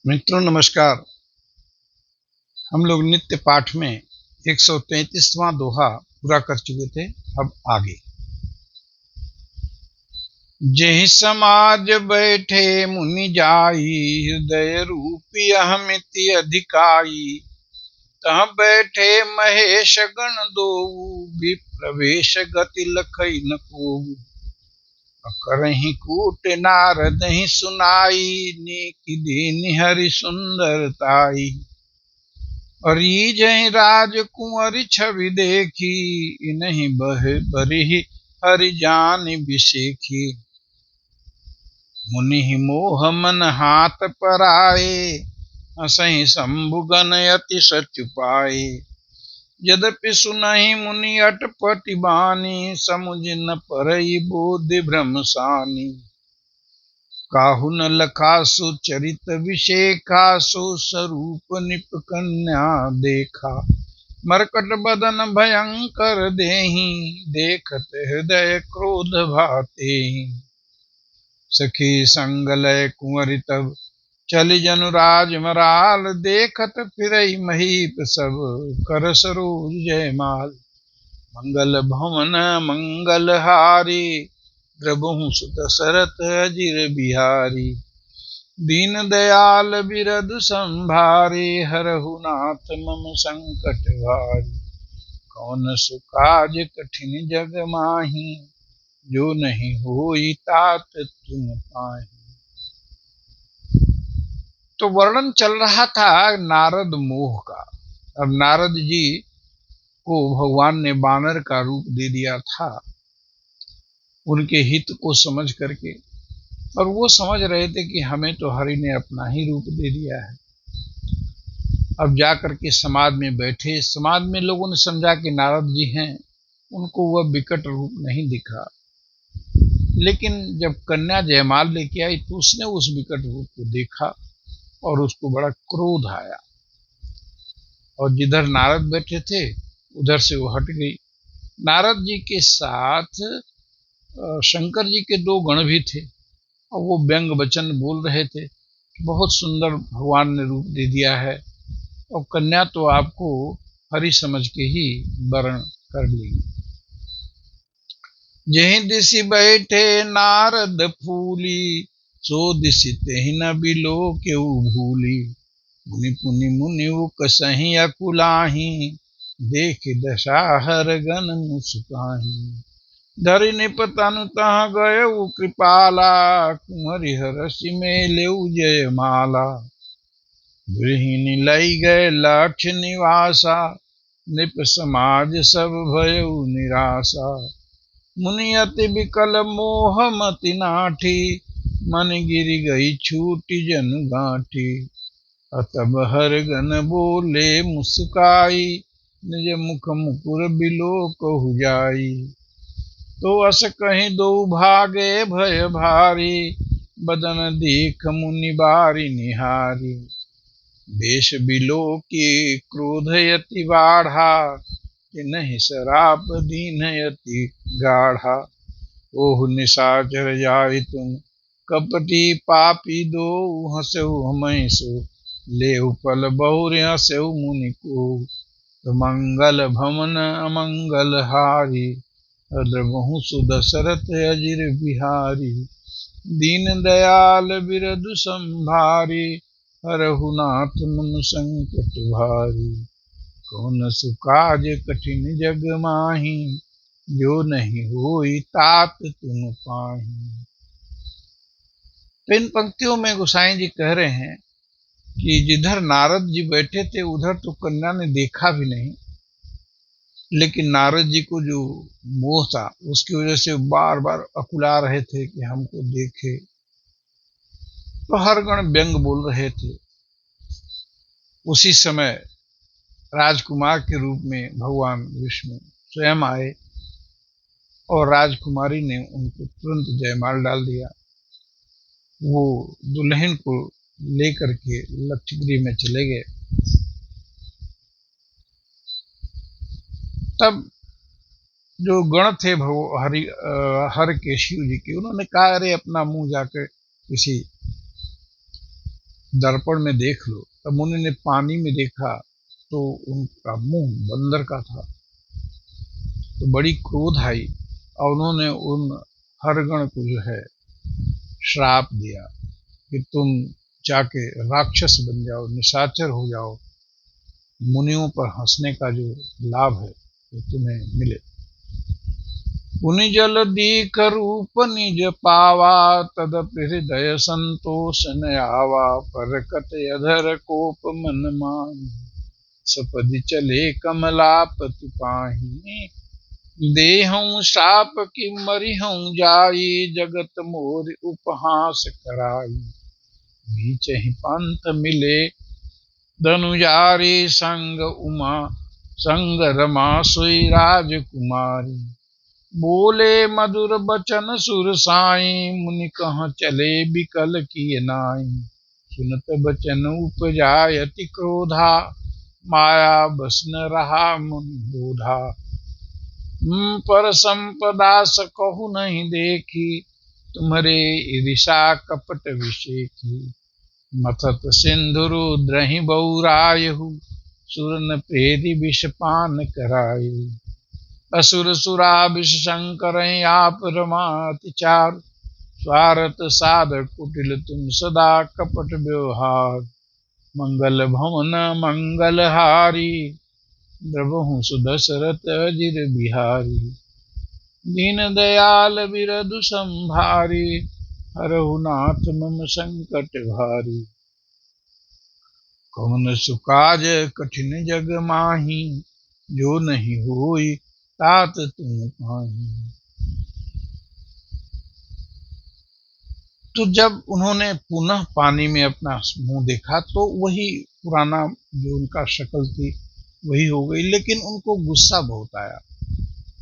मित्रों नमस्कार। हम लोग नित्य पाठ में 133वां दोहा पूरा कर चुके थे। अब आगे। जेहि समाज बैठे मुनि जाई, हृदय रूपी अहमिति अधिकाई। तह बैठे महेश गण दोऊ, विप्रवेश गति लखई न कोऊ। करहि कूट नारद ही सुनाई, नेकी दीनि हरि सुंदरताई। रीजहि राजकुंवरी छवि देखी, इनहि बहे बरिहि हरि जानि बिसेखी। मुनि मोह मन हाथ पराए, हंसहि शंभु गण अति सचु पाए। यद्यपि सुनहि मुनि अटपटि बानी, समुझ न परई बोधि भ्रम सानी। काहू न लखासु चरित विशेखा, सो स्वरूप निप कन्या देखा। मरकट बदन भयंकर देहि, देखत हृदय क्रोध भातेहि। सखी संग लय कुंवरी तब चली जनु राज मराल, देखत फिरई महीप सब कर सरोज जयमाल। मंगल भवन मंगल हारी, द्रबहु सुत सरत अजिर बिहारी। दीन दयाल बिरधु संभारे, हरहु नाथ मम संकट भारी। कौन सुकाज कठिन जग माही, जो नहीं होई तात तुम पाहि। तो वर्णन चल रहा था नारद मोह का। अब नारद जी को भगवान ने बानर का रूप दे दिया था उनके हित को समझ करके, और वो समझ रहे थे कि हमें तो हरि ने अपना ही रूप दे दिया है। अब जाकर के समाज में बैठे, समाज में लोगों ने समझा कि नारद जी हैं, उनको वह विकट रूप नहीं दिखा। लेकिन जब कन्या जयमाल लेके आई तो उसने उस विकट रूप को देखा और उसको बड़ा क्रोध आया, और जिधर नारद बैठे थे उधर से वो हट गई। नारद जी के साथ शंकर जी के दो गण भी थे, और वो व्यंग वचन बोल रहे थे, बहुत सुंदर भगवान ने रूप दे दिया है, और कन्या तो आपको हरि समझ के ही वरण कर लेगी। जहीं दिशि बैठे नारद फूली, सो दिशि तेहि न बिलो केउ भूली। मुनि पुनि मुनि कसहि अकुलाही, देख दशा हर गण मुस्काही। धरि निप तनु तह गयउ कृपाला, कुंवरि हरषि मेलेउ जयमाला। गृहिणी लई गए लक्ष्य निवासा, निप समाज सब भयउ निराशा। मुनि अति विकल मोह मति नाठी, मन गिरि गई छूटी जनु गांठी। तब हर गण बोले मुस्काई, निज मुख मुकुर बिलो कहु जाई। तो अस कहीं दो भागे भय भारी, बदन देख मुनि बारी निहारी। वेश बिलो की क्रोध यति बाढ़ा, नहीं शराप दीन यति गाढ़ा। ओह निशाचर जाय तुम कपटी पापी दो, हंसहु हमहि सो लेहु पल बहुर हंसहु मुनि को। तो मंगल भवन अमंगल हारी, द्रबहु सुदशरथ अजिर बिहारी। दीन दयाल बिरधु संभारी, हरहु नाथ मम संकट भारी। कौन सुकाज कठिन जग माही, जो नहीं होई तात तुम पाहि। तो इन पंक्तियों में गोसाई जी कह रहे हैं कि जिधर नारद जी बैठे थे उधर तो कन्या ने देखा भी नहीं, लेकिन नारद जी को जो मोह था उसकी वजह से बार बार अकुला रहे थे कि हमको देखे। तो हर गण व्यंग बोल रहे थे। उसी समय राजकुमार के रूप में भगवान विष्णु स्वयं आए, और राजकुमारी ने उनको तुरंत जयमाल डाल दिया। वो दुल्हन को लेकर के लक्षगृह में चले गए। तब जो गण थे हर के शिव जी के, उन्होंने कहा अरे अपना मुंह जाकर किसी दर्पण में देख लो। तब मुनि ने पानी में देखा तो उनका मुंह बंदर का था। तो बड़ी क्रोध आई और उन्होंने उन हरगण को जो है श्राप दिया कि तुम जाके राक्षस बन जाओ, निशाचर हो जाओ, मुनियों पर हंसने का जो लाभ है वो तुम्हें मिले। पुनि जल दीख रूप निज पावा, तदपि हृदय संतोष न आवा, परकत अधर कोप मन मान, सपदि चले कमलापति पाही, देहऊँ शाप की मरिहऊँ जाई, जगत मोर उपहास कराई, बीचहि पंथ मिले धनुजारी, संग उमा संग रमा सोई राजकुमारी, बोले मधुर बचन सुर साई, मुनि कहाँ चले बिकल किए नाई, सुनत बचन उपजाय अति क्रोधा, माया बस न रहा मुनि बोधा, पर संपदा सकहु नहीं देखी, तुम्हारे ईर्षा कपट विषेखी, मथत सिंधु रुद्रहि बहुरायहु, सुर न प्रेति विष पान करायु, असुर सुरा विष शंकर आप रमाति चार, स्वार्थ साधक कुटिल तुम सदा कपट व्यवहार, मंगल भवन मंगलहारी, द्रवहु सुदशरथ अजिर बिहारी, दीन दयाल बिरधु संभारी, हरहु नाथ मम संकट भारी, कौन सुकाज कठिन जग माही, जो नहीं होई तात तुम पाही। तो जब उन्होंने पुनः पानी में अपना मुंह देखा तो वही पुराना जो उनका शक्ल थी वही हो गई, लेकिन उनको गुस्सा बहुत आया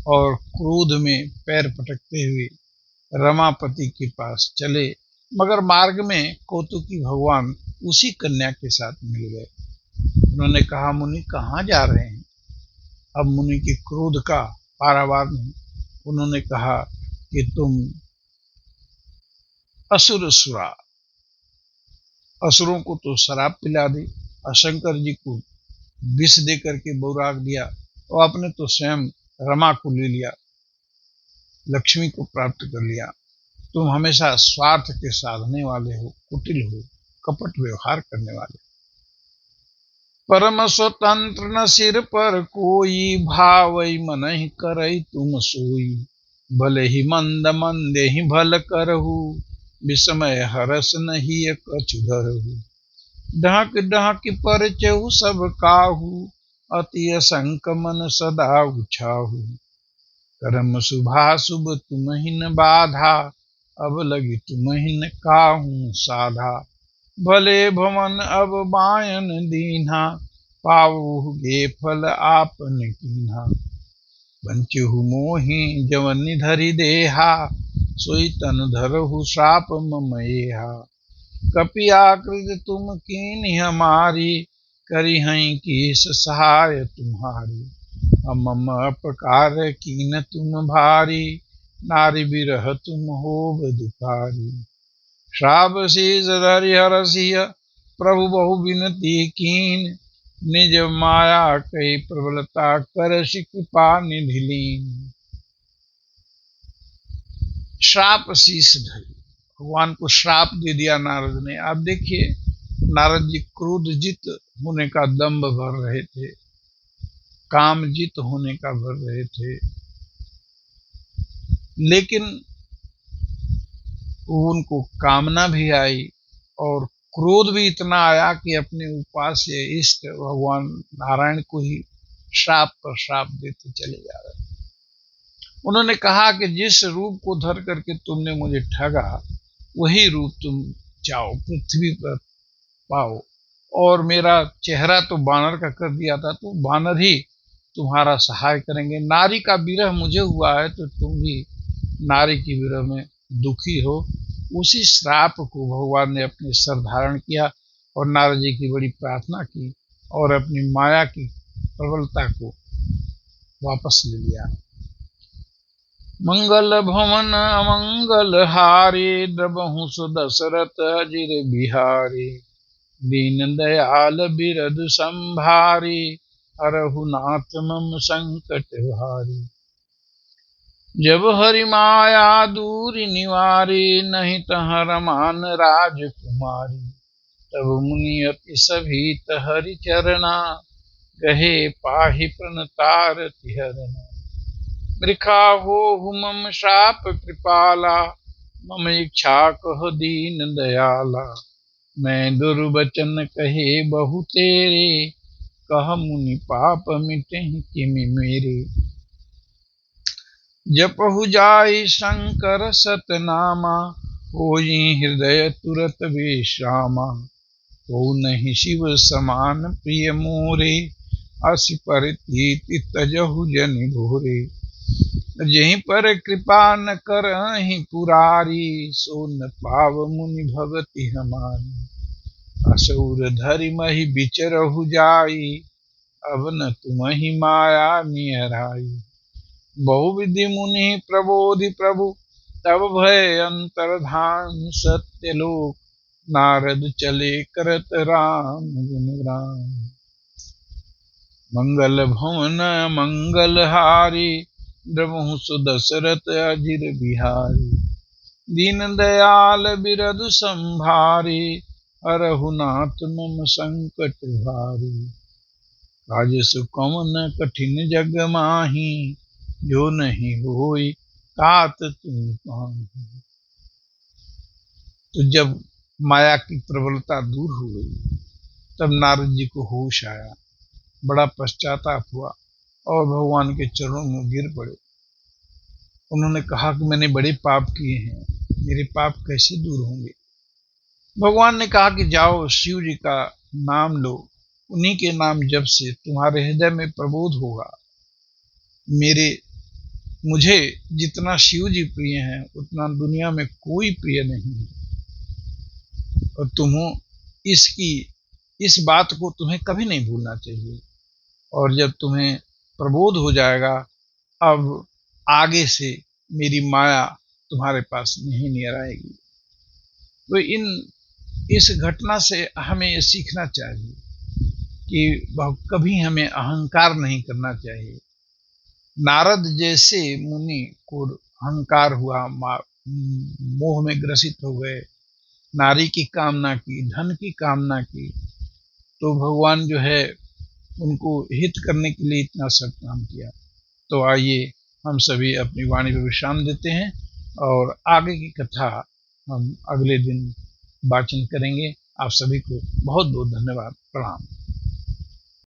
और क्रोध में पैर पटकते हुए रमापति के पास चले, मगर मार्ग में कौतुकी भगवान उसी कन्या के साथ मिल गए। उन्होंने कहा, मुनि कहाँ जा रहे हैं? अब मुनि के क्रोध का पारावार नहीं। उन्होंने कहा कि तुम असुरों को तो शराब पिला दी, शंकर जी को विष दे करके बौराक दिया और आपने तो स्वयं रमा को ले लिया, लक्ष्मी को प्राप्त कर लिया। तुम हमेशा स्वार्थ के साधने वाले हो, कुटिल हो, कपट व्यवहार करने वाले। परम स्वतंत्र न सिर पर कोई, भावई मन ही करई तुम सोई, भले ही मंद मंदे ही भल करहु, विस्मय हरस नहीं कछु धरहु, ढाक ढाक पर चहु सब काहू, अति असंक मन सदा उछाहू, कर्म शुभाशुभ तुम ही न बाधा, अब लगी तुम ही न काहू साधा, भले भवन अब बायन दीन्हा, पावहु गे फल आपन कीन्हा, बंचहु मोहि जवनि धरि देहा, सोई तन धरहु श्राप ममएहा, कपि आकृति तुम कीन्ही हमारी, करी हई कीस सहाय तुम्हारी, मम अपकार कीन तुम भारी, नारी बिरह तुम होब दुखारी, श्राप शीस धरि हरसिय प्रभु बहु विनती कीन, निज माया कही प्रबलता कर कृपा निधि लीन। श्राप शीस धरि, भगवान को श्राप दे दिया नारद ने। आप देखिए, नारद जी क्रोधजित होने का दंभ भर रहे थे, कामजित होने का भर रहे थे, लेकिन उनको कामना भी आई और क्रोध भी इतना आया कि अपने उपास्य इष्ट भगवान नारायण को ही श्राप पर श्राप देते चले जा रहे। उन्होंने कहा कि जिस रूप को धर करके तुमने मुझे ठगा, वही रूप तुम जाओ पृथ्वी पर पाओ, और मेरा चेहरा तो बानर का कर दिया था, तो बानर ही तुम्हारा सहाय करेंगे। नारी का विरह मुझे हुआ है तो तुम भी नारी की विरह में दुखी हो। उसी श्राप को भगवान ने अपने सर धारण किया और नारद जी की बड़ी प्रार्थना की और अपनी माया की प्रबलता को वापस ले लिया। मंगल भवन अमंगल हारी, द्रवहु सुदशरथ अजिर बिहारी, दीन दयाल बिरदु संभारी, हरहु नाथ मम संकट भारी। जब हरि माया दूरी निवारी, नहीं तह रमान राजकुमारी। तब मुनि अति सभीत हरि चरना, कहे पाहि प्रणतारति हरना। मृखा हो मम श्राप कृपाला, मम इच्छा कह दीन दयाला। मैं दुर्वचन कहे बहु तेरे, कह मुनि पाप मिटहि किमि मेरे। जपहु जाई शंकर सतनामा, होई हृदय तुरत विश्रामा। हो नहीं शिव समान प्रिय मोरे, अस परितीति तजहु जन भोरे। जहीं पर कृपा न करहि पुरारी, सो न पाव मुनि भगति हमारी। असुर धरि महि बिचरहु जाई, अब न तुम्हि माया नियराई। बहुविधि मुनि प्रबोधि प्रभु, तब भय अंतर्धान सत्यलोक। नारद चले करत राम गुणगान, मंगल भवन मंगल हारी। द्रवहु सुदशरथ अजिर बिहारी, दीन दयाल बिरदु संभारी। हरहु नाथ मम संकट भारी। राजस कवन कठिन जग माही, जो नहीं होई तात तुम पाही। तो जब माया की प्रबलता दूर हो गई, तब नारद जी को होश आया, बड़ा पश्चाताप हुआ और भगवान के चरणों में गिर पड़े। उन्होंने कहा कि मैंने बड़े पाप किए हैं, मेरे पाप कैसे दूर होंगे। भगवान ने कहा कि जाओ शिव जी का नाम लो, उन्हीं के नाम जब से तुम्हारे हृदय में प्रबोध होगा। मुझे जितना शिव जी प्रिय हैं, उतना दुनिया में कोई प्रिय नहीं है। और इस बात को तुम्हें कभी नहीं भूलना चाहिए। और जब तुम्हें प्रबोध हो जाएगा, अब आगे से मेरी माया तुम्हारे पास नहीं नियर आएगी। तो इस घटना से हमें ये सीखना चाहिए कि कभी हमें अहंकार नहीं करना चाहिए। नारद जैसे मुनि को अहंकार हुआ, मोह में ग्रसित हो गए, नारी की कामना की, धन की कामना की, तो भगवान जो है उनको हित करने के लिए इतना सब काम किया। तो आइए हम सभी अपनी वाणी पर विश्राम देते हैं और आगे की कथा हम अगले दिन वाचन करेंगे। आप सभी को बहुत बहुत धन्यवाद, प्रणाम।